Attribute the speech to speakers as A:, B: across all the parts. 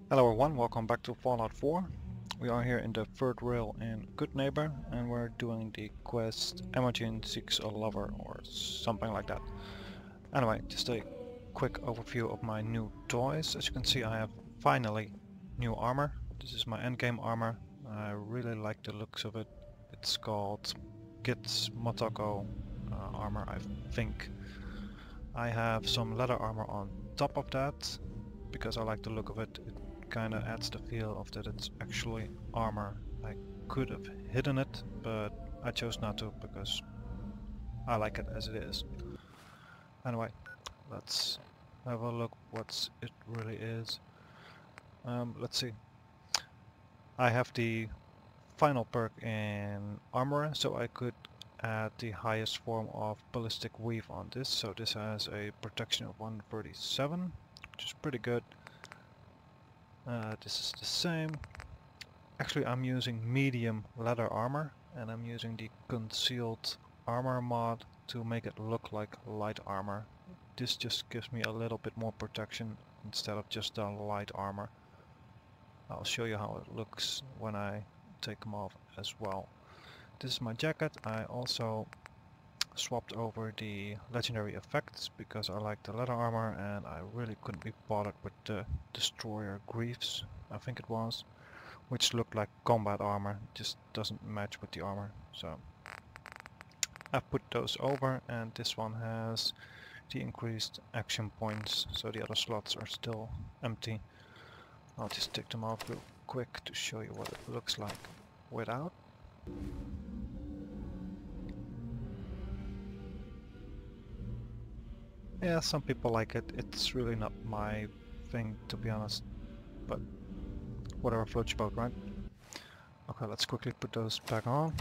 A: Hello everyone, welcome back to Fallout 4. We are here in the third rail in Good Neighbor and we're doing the quest Imogen Seeks a Lover or something like that. Anyway, just a quick overview of my new toys. As you can see, I have finally new armor. This is my endgame armor. I really like the looks of it. It's called Git's Motoko armor, I think. I have some leather armor on top of that because I like the look of it. It kind of adds the feel of that it's actually armor. I could have hidden it, but I chose not to because I like it as it is. Anyway, let's have a look what it really is. Let's see. I have the final perk in armor, so I could add the highest form of ballistic weave on this. So this has a protection of 137, which is pretty good. This is the same. Actually, I'm using medium leather armor, and I'm using the concealed armor mod to make it look like light armor. This just gives me a little bit more protection instead of just the light armor. I'll show you how it looks when I take them off as well. This is my jacket. I also swapped over the legendary effects because I like the leather armor and I really couldn't be bothered with the destroyer greaves, I think it was, which looked like combat armor. It just doesn't match with the armor. So I've put those over, and this one has the increased action points, so the other slots are still empty. I'll just take them off real quick to show you what it looks like without. Yeah, some people like it. It's really not my thing, to be honest, but whatever floats your boat, right? Okay, let's quickly put those back on.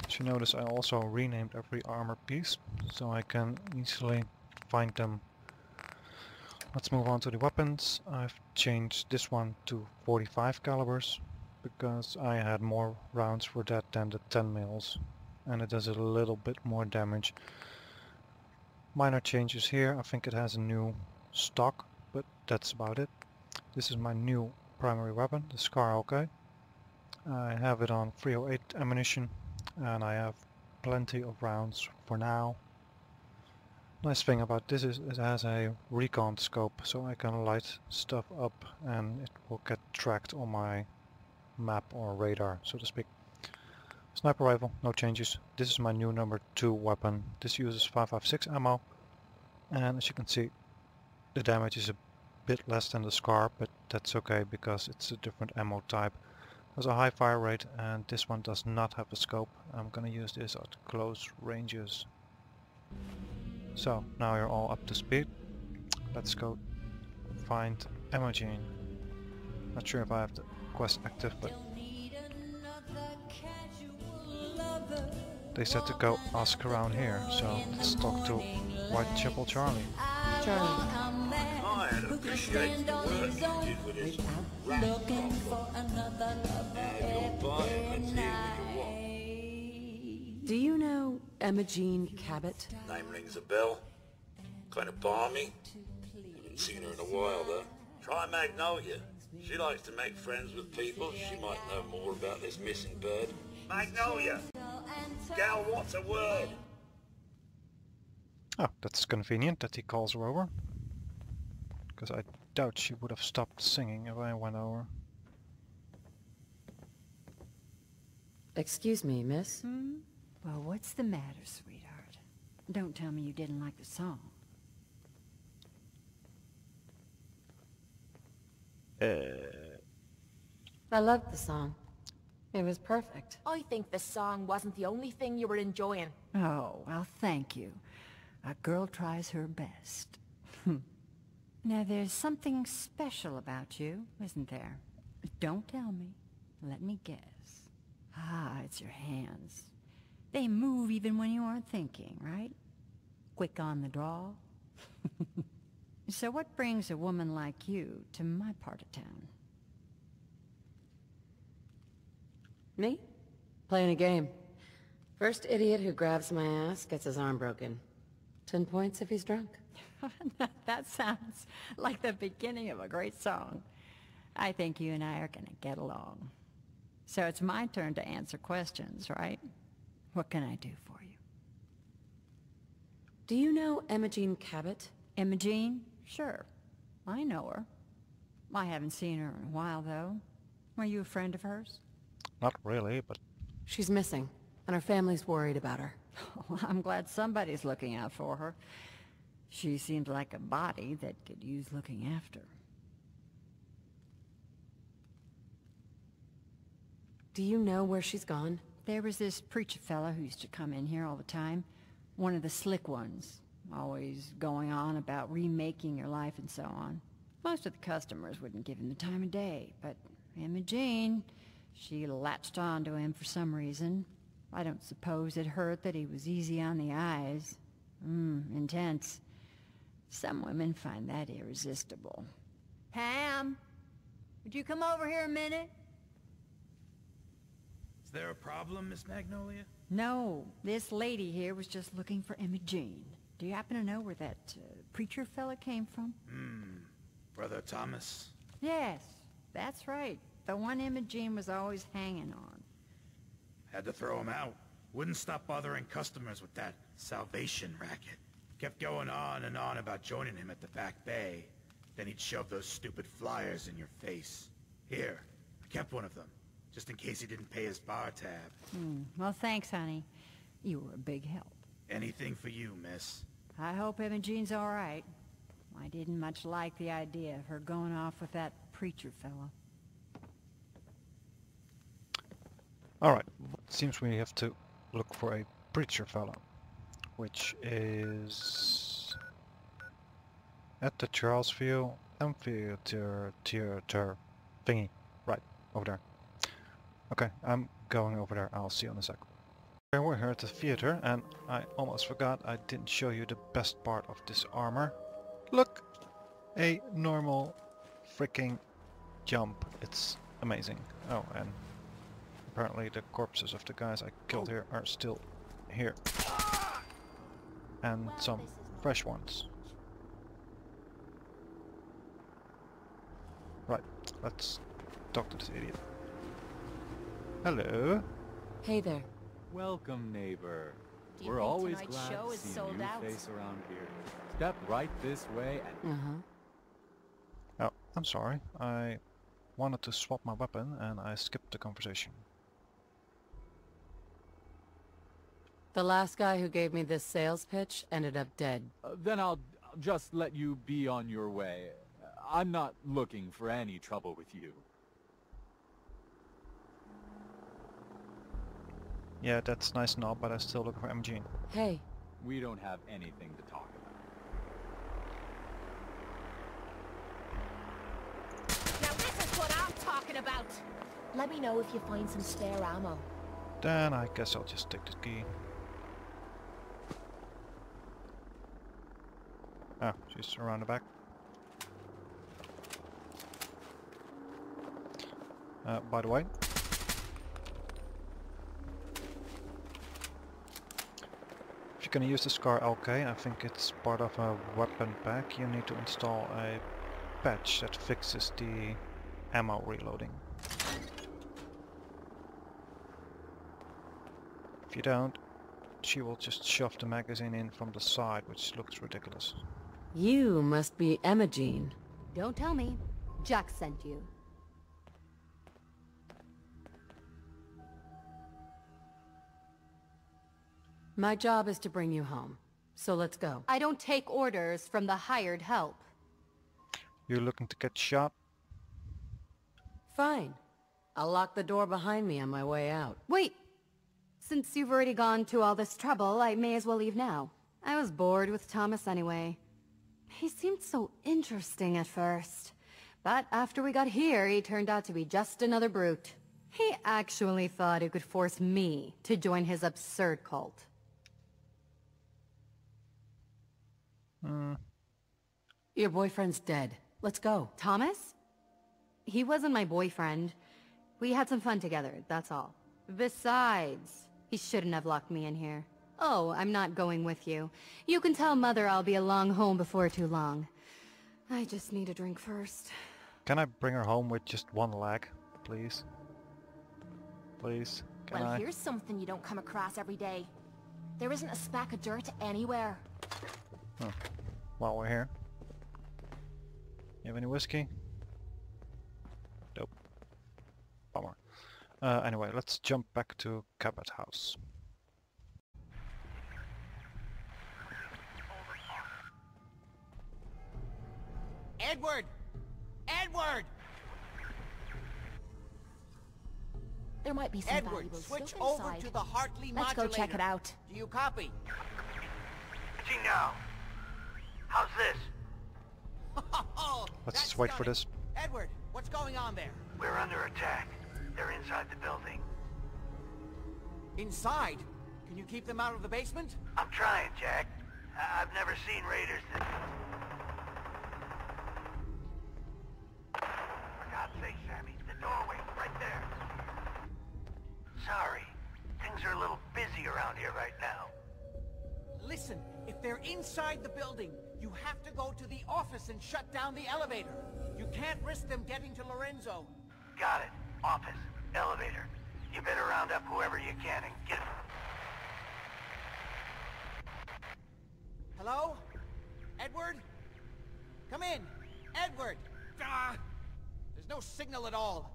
A: As you notice, I also renamed every armor piece, so I can easily find them. Let's move on to the weapons. I've changed this one to 45 calibers, because I had more rounds for that than the 10 mils, and it does a little bit more damage. Minor changes here. I think it has a new stock, but that's about it. This is my new primary weapon, the Scar. Okay. I have it on 308 ammunition, and I have plenty of rounds for now. Nice thing about this is it has a recon scope, so I can light stuff up and it will get tracked on my map or radar, so to speak. Sniper rifle, no changes. This is my new number 2 weapon. This uses 5.56 ammo, and as you can see, the damage is a bit less than the Scar, but that's okay because it's a different ammo type. Has a high fire rate, and this one does not have a scope. I'm gonna use this at close ranges. So now you're all up to speed. Let's go find Imogen. Not sure if I have the quest active, but they said to go ask around here, so let's talk to Whitechapel Charlie.
B: Charlie,
C: I'd appreciate the work you did with this rat bottle. You'll buy it. Let's hear what you
B: do you know Imogen Cabot?
C: want. Name rings a bell. Kind of balmy. Haven't seen her in a while, though. Try Magnolia. She likes to make friends with people. She might know more about this missing bird. Magnolia! Gal, what's a word?
A: Oh, that's convenient that he calls her over. Because I doubt she would have stopped singing if I went over.
B: Excuse me, miss.
D: Well, what's the matter, sweetheart? Don't tell me you didn't like the song.
B: I loved the song. It was perfect.
E: I think the song wasn't the only thing you were enjoying.
D: Oh, well, thank you. A girl tries her best. Now, there's something special about you, isn't there? Don't tell me. Let me guess. Ah, it's your hands. They move even when you aren't thinking, right? Quick on the draw. So what brings a woman like you to my part of town?
B: Me? Playing a game. First idiot who grabs my ass gets his arm broken. 10 points if he's drunk.
D: That sounds like the beginning of a great song. I think you and I are gonna get along. So it's my turn to answer questions, right? What can I do for you?
B: Do you know Imogen Cabot?
D: Imogen? Sure. I know her. I haven't seen her in a while, though. Were you a friend of hers?
A: Not really, but
B: She's missing, and her family's worried about her.
D: Well, I'm glad somebody's looking out for her. She seemed like a body that could use looking after.
B: Do you know where she's gone?
D: There was this preacher fella who used to come in here all the time. One of the slick ones. Always going on about remaking your life and so on. Most of the customers wouldn't give him the time of day, but Imogen, she latched on to him for some reason. I don't suppose it hurt that he was easy on the eyes. Intense. Some women find that irresistible. Pam! Would you come over here a minute?
F: Is there a problem, Miss Magnolia?
D: No, this lady here was just looking for Imogen. Do you happen to know where that preacher fella came from?
F: Brother Thomas?
D: Yes, that's right. The one Imogen was always hanging on.
F: Had to throw him out. Wouldn't stop bothering customers with that salvation racket. Kept going on and on about joining him at the back bay. Then he'd shove those stupid flyers in your face. Here, I kept one of them, just in case he didn't pay his bar tab.
D: Well, thanks, honey. You were a big help.
F: Anything for you, miss.
D: I hope Imogen's all right. I didn't much like the idea of her going off with that preacher fella.
A: alright. Seems we have to look for a preacher fellow, which is at the Charlesville Amphitheater thingy. Right, over there. Okay, I'm going over there. I'll see you in a sec. We're here at the theater, and I almost forgot I didn't show you the best part of this armor. Look! A normal freaking jump. It's amazing. Oh, and apparently the corpses of the guys I killed here are still here. And some fresh ones. Right, let's talk to this idiot. Hello.
B: Hey there.
G: Welcome, neighbor.
E: Do you
G: We're
E: think
G: always
E: tonight's
G: glad
E: show
G: to
E: is
G: see a
E: sold
G: new
E: out?
G: face around here. Step right this way and...
A: Oh, I'm sorry. I wanted to swap my weapon and I skipped the conversation.
B: The last guy who gave me this sales pitch ended up dead.
G: Then I'll just let you be on your way. I'm not looking for any trouble with you.
A: Yeah, that's nice and all, but I still look for MG.
B: Hey,
G: We don't have anything to talk about.
E: Now this is what I'm talking about! Let me know if you find some spare ammo.
A: Then I guess I'll just take the key. Ah, she's around the back. By the way, if you're gonna use the Scar LK, I think it's part of a weapon pack, you need to install a patch that fixes the ammo reloading. If you don't, she will just shove the magazine in from the side, which looks ridiculous.
B: you must be Imogen.
H: Don't tell me. Jack sent you.
B: My job is to bring you home, so let's go.
H: I don't take orders from the hired help.
A: You're looking to get shot?
B: Fine. I'll lock the door behind me on my way out.
H: Wait! Since you've already gone to all this trouble, I may as well leave now. I was bored with Thomas anyway. He seemed so interesting at first. But after we got here, he turned out to be just another brute. He actually thought he could force me to join his absurd cult.
B: Your boyfriend's dead. Let's go.
H: Thomas? He wasn't my boyfriend. We had some fun together, that's all. Besides, he shouldn't have locked me in here. Oh, I'm not going with you. You can tell Mother I'll be along home before too long. I just need a drink first.
A: Can I bring her home with just one leg, please? Please, can
E: Well,
A: I?
E: here's something you don't come across every day. There isn't a speck of dirt anywhere.
A: Oh. While we're here. You have any whiskey? Nope. Bummer. Anyway, let's jump back to Cabot House.
I: Edward! Edward!
E: There might be some
I: Edward,
E: valuable
I: switch
E: stuff
I: over
E: inside.
I: to the Hartley
E: Let's
I: modulator.
E: go check it out.
I: Do you copy?
J: Watching now. How's this?
A: Let's
I: That's
A: just wait for
I: stunning.
A: this.
I: Edward, what's going on there?
J: We're under attack. They're inside the building.
I: Inside? Can you keep them out of the basement?
J: I'm trying, Jack. I've never seen raiders that... For God's sake, Sammy, the doorway, right there. Sorry. Things are a little busy around here right now.
I: Listen, if they're inside the building, you have to go to the office and shut down the elevator. You can't risk them getting to Lorenzo.
J: Got it. Office. Elevator. You better round up whoever you can and get...
I: Hello? Edward? Come in. Edward! Ah! There's no signal at all.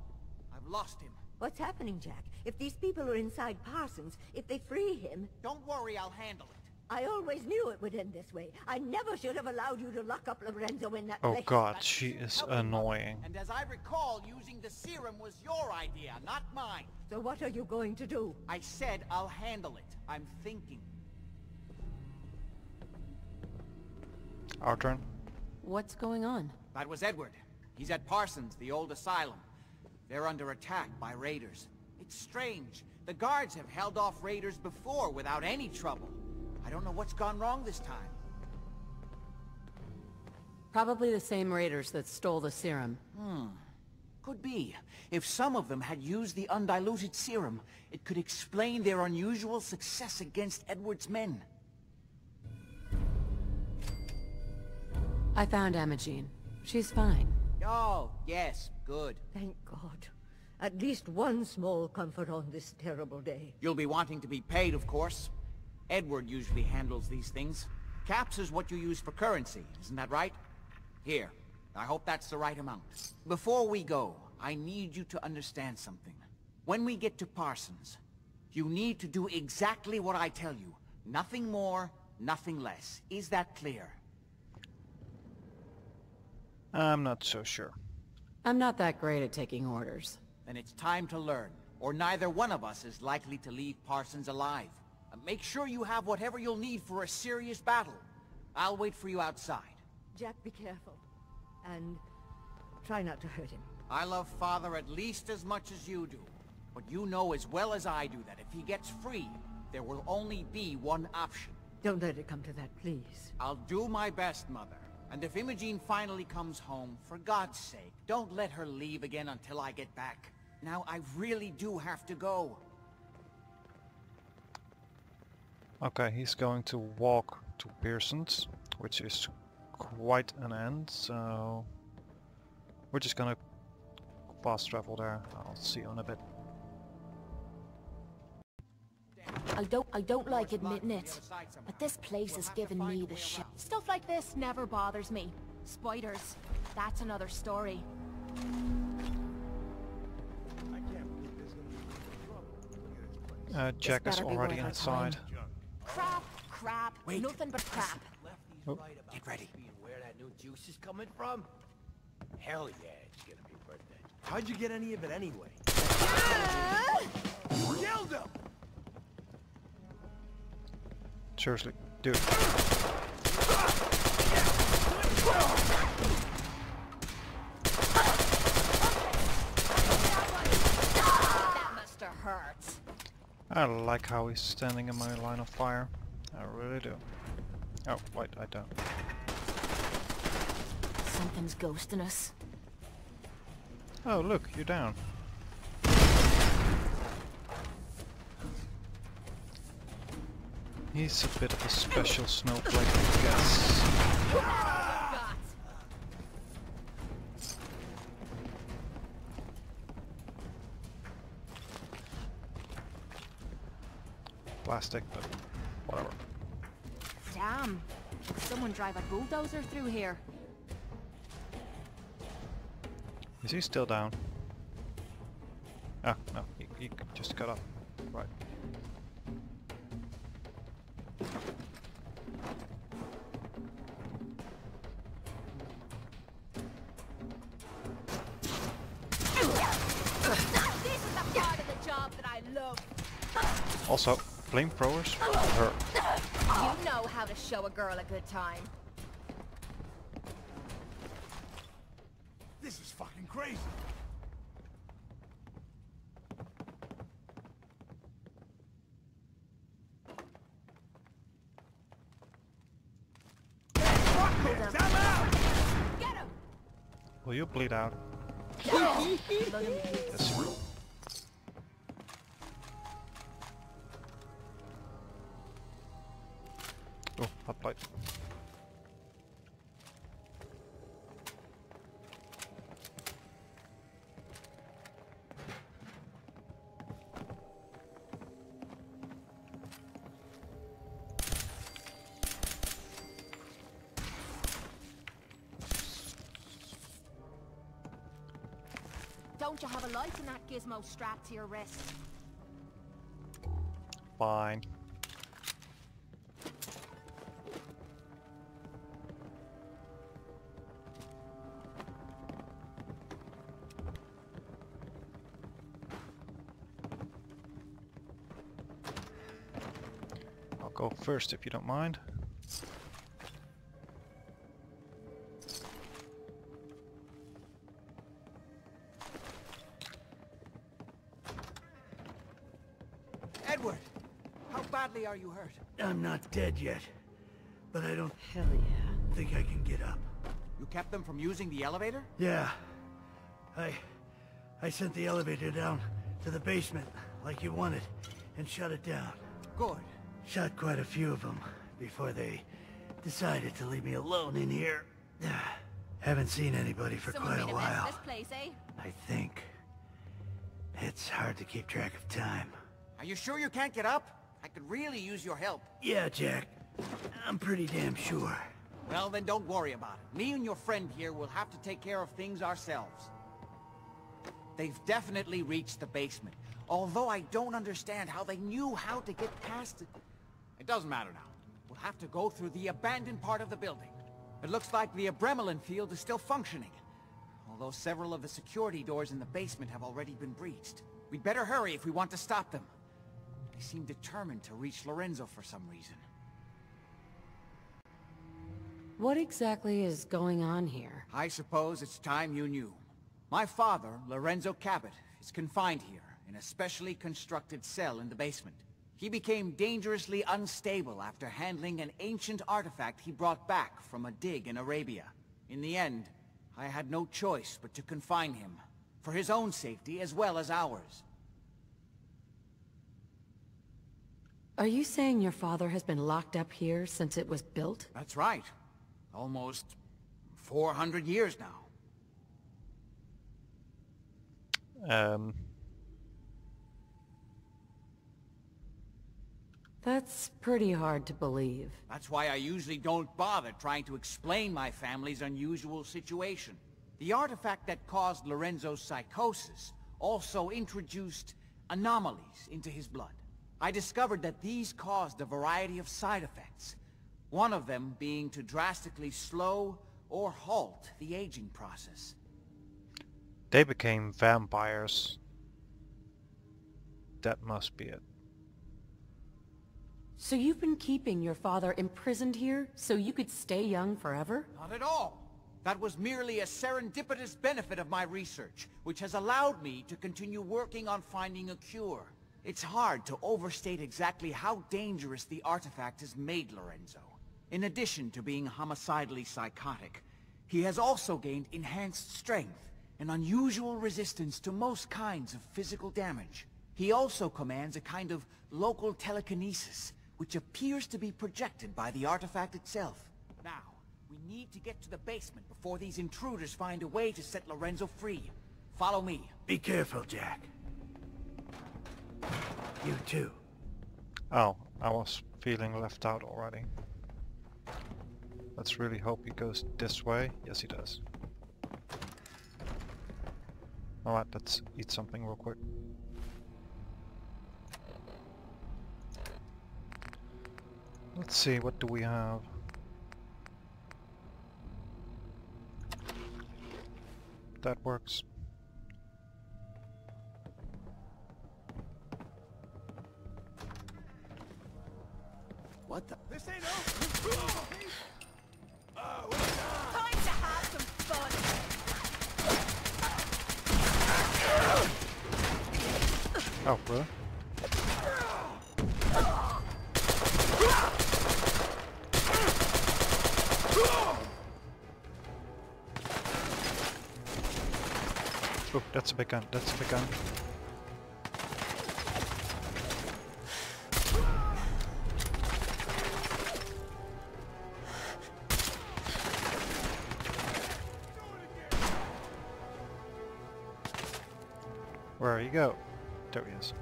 I: I've lost him.
K: What's happening, Jack? If these people are inside Parsons, if they free him...
I: Don't worry, I'll handle it.
K: I always knew it would end this way. I never should have allowed you to lock up Lorenzo in that
A: Oh
K: place.
A: god,
I: That's
A: she is
I: helping,
A: annoying.
I: And as I recall, using the serum was your idea, not mine.
K: So what are you going to do?
I: I said I'll handle it. I'm thinking.
A: Our turn.
B: What's going on?
I: That was Edward. He's at Parsons, the old asylum. They're under attack by raiders. It's strange. The guards have held off raiders before without any trouble. I don't know what's gone wrong this time.
B: Probably the same raiders that stole the serum.
I: Could be. If some of them had used the undiluted serum, it could explain their unusual success against Edward's men.
B: I found Imogene. She's fine.
I: Oh, yes, good.
K: Thank God. At least one small comfort on this terrible day.
I: You'll be wanting to be paid, of course. Edward usually handles these things. Caps is what you use for currency, isn't that right? Here, I hope that's the right amount. Before we go, I need you to understand something. When we get to Parsons, you need to do exactly what I tell you. Nothing more, nothing less. Is that clear?
A: I'm not so sure.
B: I'm not that great at taking orders.
I: Then it's time to learn, or neither one of us is likely to leave Parsons alive. Make sure you have whatever you'll need for a serious battle. I'll wait for you outside.
K: Jack, be careful. And try not to hurt him.
I: I love Father at least as much as you do. But you know as well as I do that if he gets free, there will only be one option.
K: Don't let it come to that, please.
I: I'll do my best, Mother. And if Imogene finally comes home, for God's sake, don't let her leave again until I get back. Now, I really do have to go.
A: Okay, he's going to walk to Pearson's, which is quite an end, so we're just gonna fast travel there. I'll see you in a bit.
E: I don't like admitting it, but this place is giving me the shit. Stuff like this never bothers me. Spiders, that's another story.
A: Jack is
E: better be
A: already
E: worth our
A: inside.
E: time. Crap,
I: Wait.
E: nothing but crap.
A: Oh.
I: Get ready.
J: Where that new juice is coming from? Hell yeah, it's gonna be worth it. How'd you get any of it anyway? You killed him!
A: Seriously, dude.
E: That must have hurt.
A: I like how he's standing in my line of fire. I really do. Oh, wait, I don't.
E: Something's ghosting us.
A: Oh, look, you're down. He's a bit of a special snowflake, I guess. Plastic, but whatever.
E: Damn. Someone drive a bulldozer through here.
A: Is he still down? Ah, no, he just got up. Right.
E: This is the part of the job that I love.
A: Also, flamethrowers hurt.
E: You know how to show a girl a good time.
F: This is fucking crazy.
A: Will you bleed out?
E: Yes.
A: Yes, you will. Oh, hot light.
E: Don't you have a light in that gizmo strapped to your wrist?
A: Fine. I'll go first if you don't mind.
I: Edward, how badly are you hurt?
F: I'm not dead yet, but I don't
B: Hell yeah.
F: think I can get up.
I: You kept them from using the elevator?
F: Yeah. I sent the elevator down to the basement, like you wanted, and shut it down.
I: Good.
F: Shot quite a few of them before they decided to leave me alone in here. Haven't seen anybody for
E: Someone
F: quite a
E: made a mess
F: while.
E: of this place, eh?
F: I think. It's hard to keep track of time.
I: Are you sure you can't get up? I could really use your help.
F: Yeah, Jack. I'm pretty damn sure.
I: Well, then don't worry about it. Me and your friend here will have to take care of things ourselves. They've definitely reached the basement, although I don't understand how they knew how to get past it. It doesn't matter now. We'll have to go through the abandoned part of the building. It looks like the Abremelin field is still functioning, although several of the security doors in the basement have already been breached. We'd better hurry if we want to stop them. They seem determined to reach Lorenzo for some reason.
B: What exactly is going on here?
I: I suppose it's time you knew. My father, Lorenzo Cabot, is confined here in a specially constructed cell in the basement. He became dangerously unstable after handling an ancient artifact he brought back from a dig in Arabia. In the end, I had no choice but to confine him, for his own safety as well as ours.
B: Are you saying your father has been locked up here since it was built?
I: That's right. Almost 400 years now.
B: That's pretty hard to believe.
I: That's why I usually don't bother trying to explain my family's unusual situation. The artifact that caused Lorenzo's psychosis also introduced anomalies into his blood. I discovered that these caused a variety of side effects, one of them being to drastically slow or halt the aging process.
A: They became vampires. That must be it.
B: So you've been keeping your father imprisoned here so you could stay young forever?
I: Not at all. That was merely a serendipitous benefit of my research, which has allowed me to continue working on finding a cure. It's hard to overstate exactly how dangerous the artifact has made Lorenzo. In addition to being homicidally psychotic, he has also gained enhanced strength and unusual resistance to most kinds of physical damage. He also commands a kind of local telekinesis, which appears to be projected by the artifact itself. Now, we need to get to the basement before these intruders find a way to set Lorenzo free. Follow me.
F: Be careful, Jack. You too.
A: Oh, I was feeling left out already. Let's really hope he goes this way. Yes, he does. Alright, let's eat something real quick. Let's see, what do we have? That works.
J: What the? This ain't
E: Time to have some fun!
A: Oh, really? Oh, that's a big gun, that's a big gun. Where you go? There he is.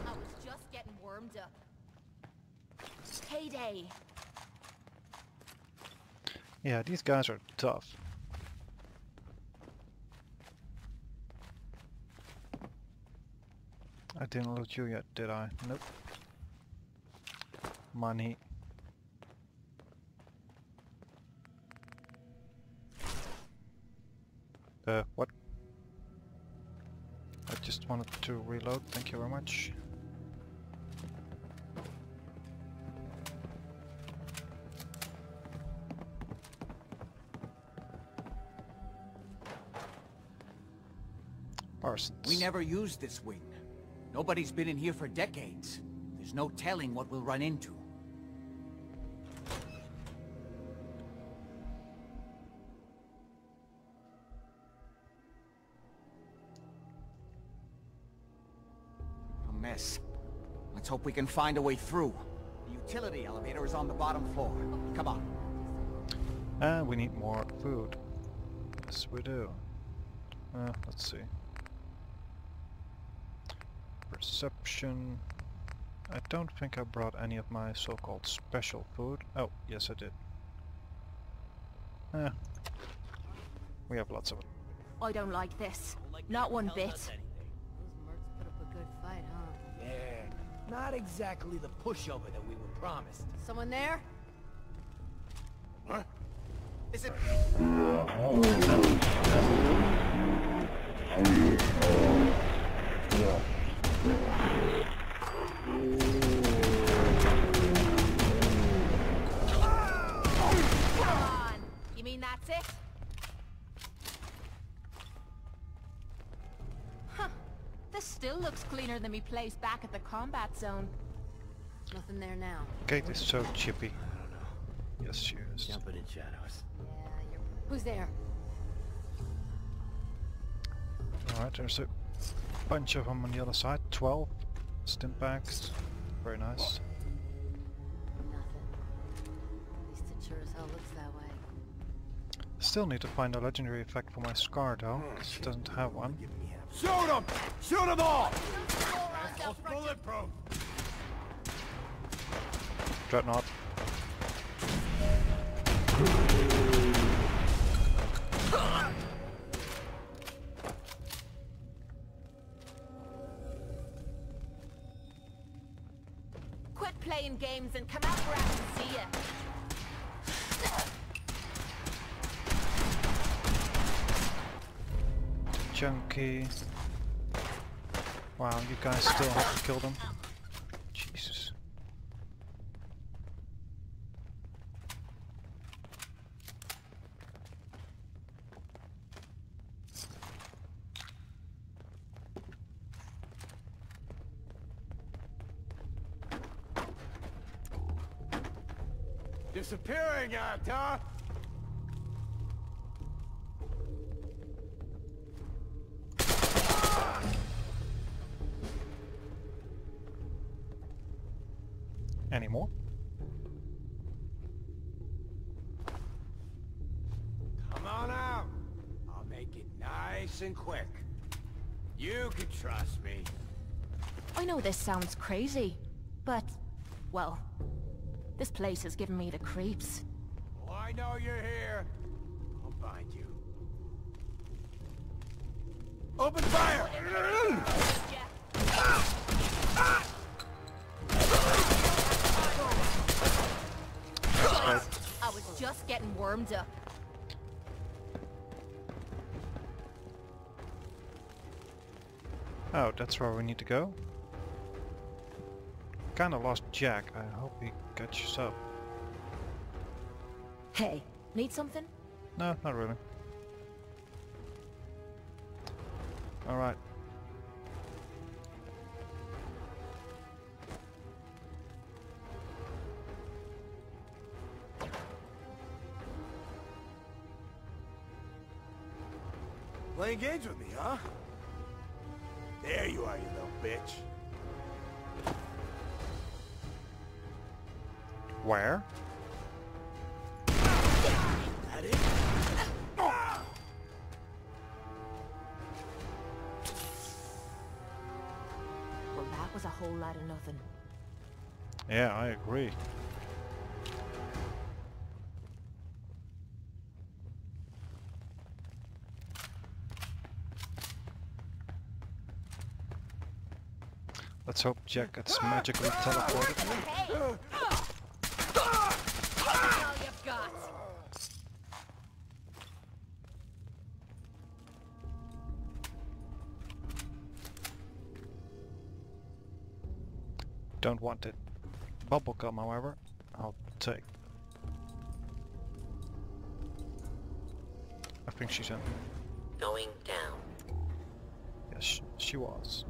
E: I was just getting warmed up. Payday.
A: Yeah, these guys are tough. I didn't loot you yet, did I? Nope. Money. What? I just wanted to reload, thank you very much. Parsons.
I: We never used this wing. Nobody's been in here for decades. There's no telling what we'll run into. A mess. Let's hope we can find a way through. The utility elevator is on the bottom floor. Come on.
A: And we need more food. Yes, we do. Let's see. Perception. I don't think I brought any of my so-called special food. Oh, yes I did. We have lots of it.
E: I don't like this. Not one bit.
B: Those mercs put up a good fight, huh?
J: Yeah, not exactly the pushover that we were promised.
B: Someone there?
J: What?
I: Is it...
E: Come on! You mean that's it? Huh. This still looks cleaner than me place back at the combat zone.
B: Nothing there now.
A: Kate is so chippy. Yes, she is.
J: Jumping in shadows.
B: Yeah, you're... Who's there?
A: Alright, there's a bunch of them on the other side. 12 stim packs. Very nice.
B: Nothing. At least it sure as hell looks that way.
A: Still need to find a legendary effect for my scar though, because it doesn't have one.
F: Shoot them! Shoot them all!
J: Bulletproof!
A: Dreadnought.
E: Quit playing games and come out where I can see ya.
A: Junkie. Wow, you guys still have to kill them. Jesus.
J: Disappearing act, huh?
A: Any more?
J: Come on out. I'll make it nice and quick. You can trust me.
E: I know this sounds crazy, but, well, this place has given me the creeps.
J: Oh, I know you're here. I'll find you. Open fire!
E: I was just getting warmed up.
A: Oh, that's where we need to go. Kinda lost Jack. I hope he catches up.
E: Hey, need something?
A: No, not really. Alright.
J: Playing games with me, huh? There you are, you little bitch.
A: Where?
J: That it?
E: Well, that was a whole lot of nothing.
A: Yeah, I agree. Let's hope Jack gets magically teleported.
E: All you've got.
A: Don't want it. Bubblegum, however, I'll take. I think she's in.
L: Going down.
A: Yes, she was.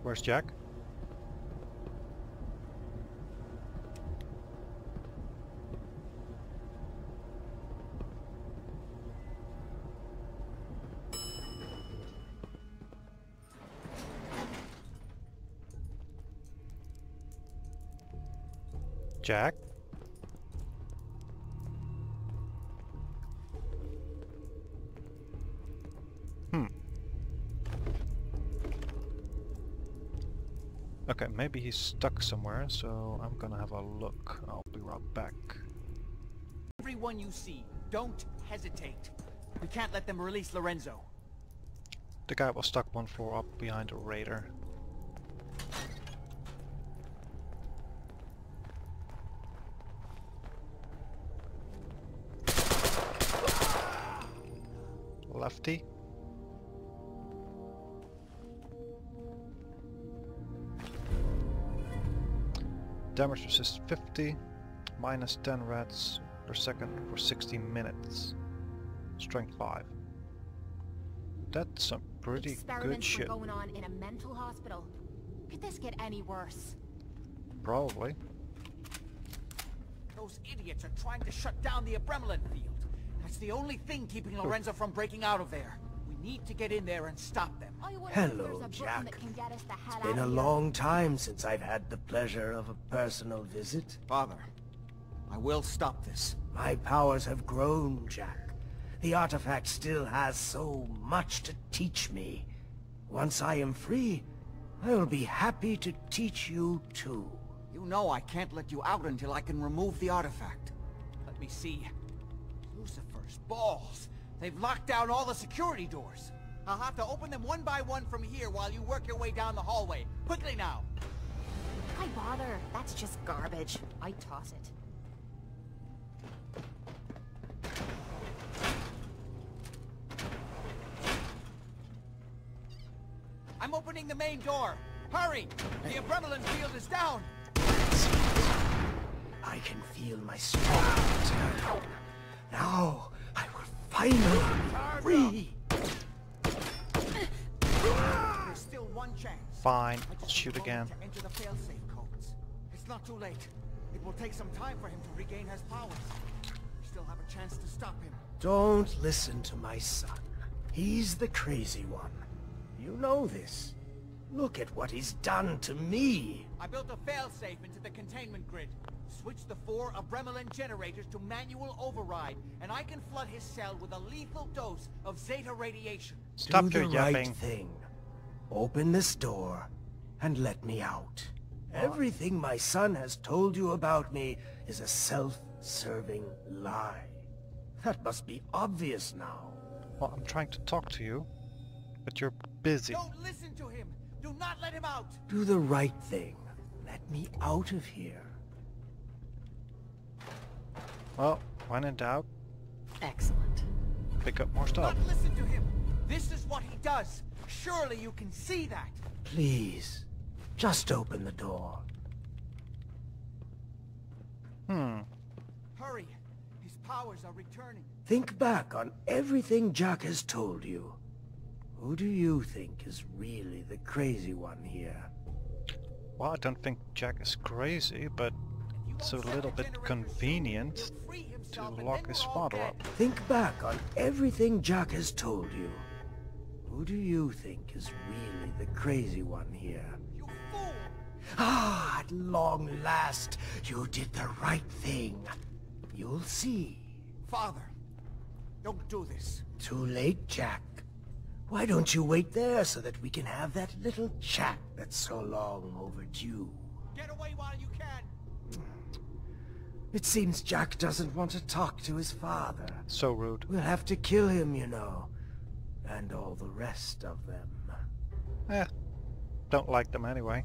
A: Where's Jack? Jack? Okay, maybe he's stuck somewhere, so I'm gonna have a look. I'll be right back.
I: Everyone you see, don't hesitate. We can't let them release Lorenzo.
A: The guy was stuck one floor up behind a raider. Lefty. Damage resist 50, minus 10 rats per second for 60 minutes. Strength 5. That's some pretty good shit.
E: Experiments were going on in a mental hospital. Could this get any worse?
A: Probably.
I: Those idiots are trying to shut down the Abremlin field. That's the only thing keeping Lorenzo from breaking out of there. We need to get in there and stop them.
K: Hello, Jack. It's been a long time since I've had the pleasure of a personal visit.
I: Father, I will stop this.
K: My powers have grown, Jack. The artifact still has so much to teach me. Once I am free, I will be happy to teach you too.
I: You know I can't let you out until I can remove the artifact. Let me see. Lucifer's balls. They've locked down all the security doors. I'll have to open them one by one from here while you work your way down the hallway. Quickly now.
E: Why bother? That's just garbage. I toss it.
I: I'm opening the main door. Hurry! The Abremlin field is down.
K: I can feel my strength return. Now I will finally be free.
I: There's still one chance.
A: Fine, I'll shoot again.
I: To enter the failsafe codes. As not too late. It will take some time for him to regain his powers. We still have a chance to stop him.
K: Don't listen to my son. He's the crazy one. You know this. Look at what he's done to me.
I: I built a failsafe into the containment grid. Switched the 4 Abremelin generators to manual override, and I can flood his cell with a lethal dose of Zeta radiation.
A: Stop
K: Do
A: your
K: the right
A: yapping.
K: thing. Open this door and let me out. Everything my son has told you about me is a self-serving lie. That must be obvious now.
A: Well, I'm trying to talk to you, but you're busy.
I: Don't listen to him! Do not let him out!
K: Do the right thing. Let me out of here.
A: Well, when in doubt,
B: Excellent.
A: pick up more
I: Do
A: stuff.
I: not listen to him! This is what he does! Surely you can see that!
K: Please, just open the door.
I: Hurry! His powers are returning.
K: Think back on everything Jack has told you. Who do you think is really the crazy one here?
A: Well, I don't think Jack is crazy, but it's a little bit convenient to lock his father up.
K: Think back on everything Jack has told you. Who do you think is really the crazy one here?
I: You fool!
K: Ah, at long last, you did the right thing. You'll see.
I: Father, don't do this.
K: Too late, Jack. Why don't you wait there so that we can have that little chat that's so long overdue?
I: Get away while you can!
K: It seems Jack doesn't want to talk to his father.
A: So rude.
K: We'll have to kill him, you know. And all the rest of them.
A: Don't like them anyway.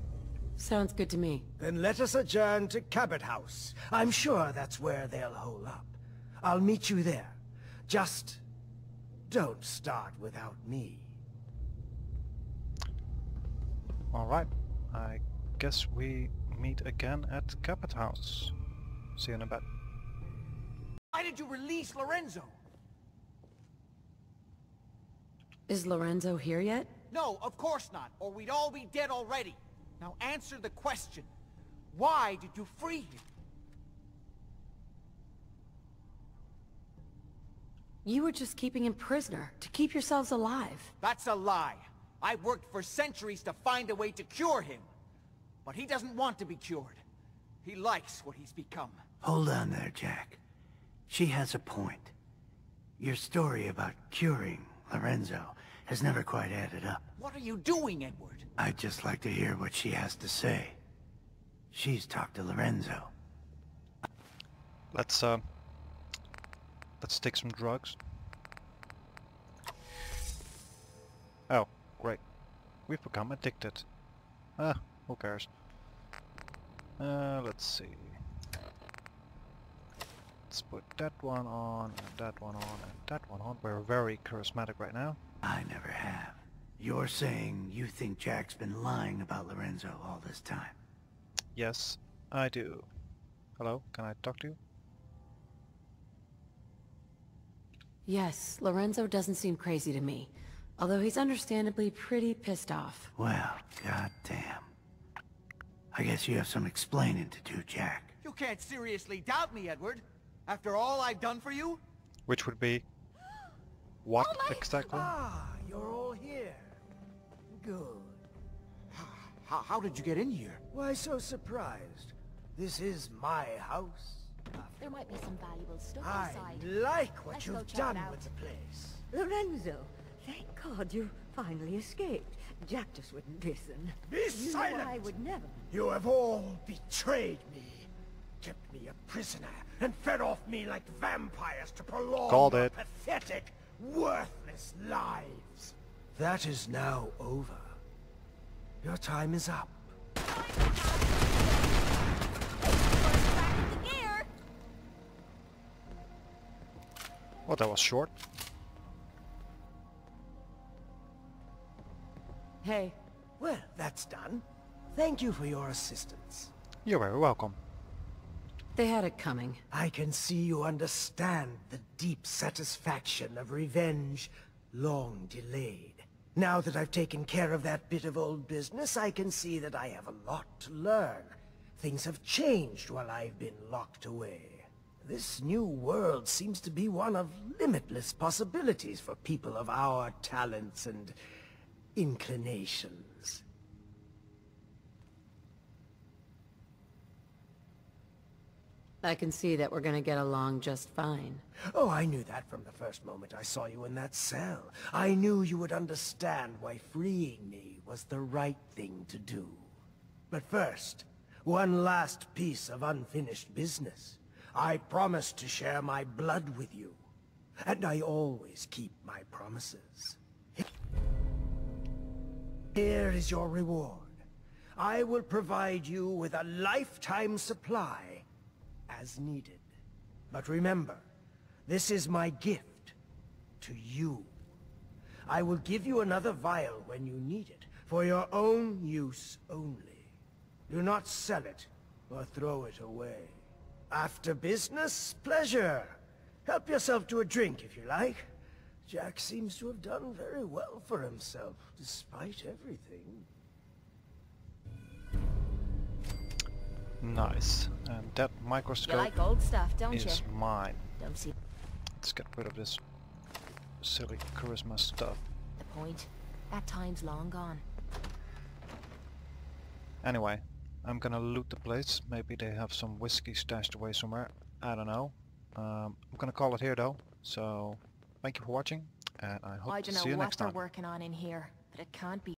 B: Sounds good to me.
K: Then let us adjourn to Cabot House. I'm sure that's where they'll hole up. I'll meet you there. Just don't start without me.
A: Alright, I guess we meet again at Cabot House. See you in a bit.
I: Why did you release Lorenzo?
B: Is Lorenzo here yet?
I: No, of course not, or we'd all be dead already. Now answer the question. Why did you free him?
B: You were just keeping him prisoner, to keep yourselves alive.
I: That's a lie. I worked for centuries to find a way to cure him. But he doesn't want to be cured. He likes what he's become.
F: Hold on there, Jack. She has a point. Your story about curing Lorenzo has never quite added up.
I: What are you doing, Edward?
F: I'd just like to hear what she has to say. She's talked to Lorenzo.
A: Let's take some drugs. Oh, great. We've become addicted. Who cares? Let's see. Let's put that one on, and that one on, and that one on. We're very charismatic right now.
F: I never have. You're saying you think Jack's been lying about Lorenzo all this time?
A: Yes, I do. Hello, can I talk to you?
B: Yes, Lorenzo doesn't seem crazy to me. Although he's understandably pretty pissed off.
F: Well, goddamn. I guess you have some explaining to do, Jack.
I: You can't seriously doubt me, Edward. After all I've done for you?
A: Which would be... what exactly?
K: Ah, you're all here. Good.
I: How did you get in here?
K: Why so surprised? This is my house.
E: There might be some valuable stuff
K: I
E: inside.
K: like what
E: Let's go
K: you've
E: check
K: done
E: it out.
K: with the place.
M: Lorenzo, thank God you finally escaped. Jack just wouldn't listen.
K: Be
M: You know
K: silent!
M: I would never.
K: You have all betrayed me. Kept me a prisoner and fed off me like vampires to prolong
A: Called
K: your
A: it.
K: pathetic, worthless lives. That is now over. Your time is up.
A: Well, that was short.
B: Hey.
K: Well, that's done. Thank you for your assistance.
A: You're very welcome.
B: They had it coming.
K: I can see you understand the deep satisfaction of revenge, long delayed. Now that I've taken care of that bit of old business, I can see that I have a lot to learn. Things have changed while I've been locked away. This new world seems to be one of limitless possibilities for people of our talents and inclinations.
B: I can see that we're gonna get along just fine.
K: Oh, I knew that from the first moment I saw you in that cell. I knew you would understand why freeing me was the right thing to do. But first, one last piece of unfinished business. I promised to share my blood with you, and I always keep my promises. Here is your reward. I will provide you with a lifetime supply as needed. But remember, this is my gift to you. I will give you another vial when you need it, for your own use only. Do not sell it or throw it away. After business, pleasure. Help yourself to a drink if you like. Jack seems to have done very well for himself, despite everything.
A: Nice. And that microscope
E: You like old stuff, don't
A: is
E: you?
A: mine.
E: Don't see
A: Let's get rid of this silly charisma stuff.
E: the point. That time's long gone.
A: Anyway, I'm gonna loot the place. Maybe they have some whiskey stashed away somewhere. I don't know. I'm gonna call it here though. So, thank you for watching, and I hope
E: I
A: to
E: don't
A: see
E: know
A: you
E: what
A: next
E: they're
A: time.
E: working on in here, but it can't be